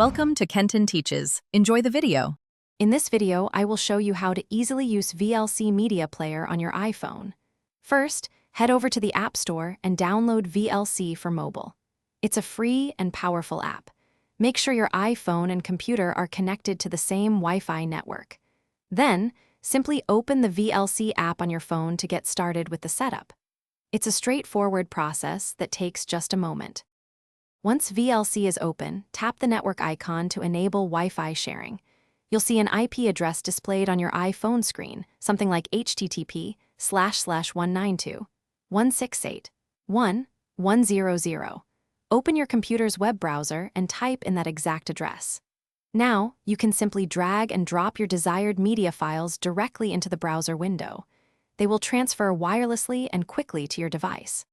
Welcome to Kenton Teaches. Enjoy the video. In this video, I will show you how to easily use VLC Media Player on your iPhone. First, head over to the App Store and download VLC for mobile. It's a free and powerful app. Make sure your iPhone and computer are connected to the same Wi-Fi network. Then, simply open the VLC app on your phone to get started with the setup. It's a straightforward process that takes just a moment. Once VLC is open, tap the network icon to enable Wi-Fi sharing. You'll see an IP address displayed on your iPhone screen, something like http://192.168.1.100. Open your computer's web browser and type in that exact address. Now, you can simply drag and drop your desired media files directly into the browser window. They will transfer wirelessly and quickly to your device.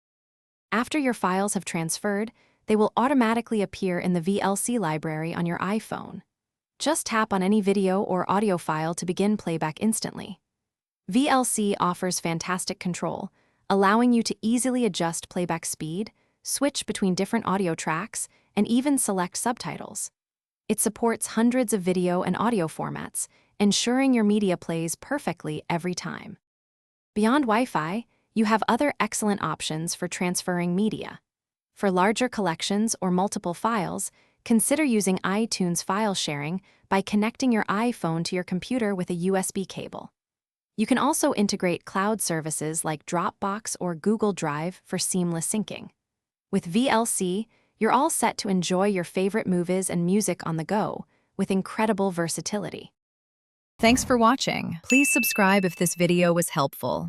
After your files have transferred, they will automatically appear in the VLC library on your iPhone. Just tap on any video or audio file to begin playback instantly. VLC offers fantastic control, allowing you to easily adjust playback speed, switch between different audio tracks, and even select subtitles. It supports hundreds of video and audio formats, ensuring your media plays perfectly every time. Beyond Wi-Fi, you have other excellent options for transferring media. For larger collections or multiple files, consider using iTunes file sharing by connecting your iPhone to your computer with a USB cable. You can also integrate cloud services like Dropbox or Google Drive for seamless syncing. With VLC, you're all set to enjoy your favorite movies and music on the go with incredible versatility. Thanks for watching. Please subscribe if this video was helpful.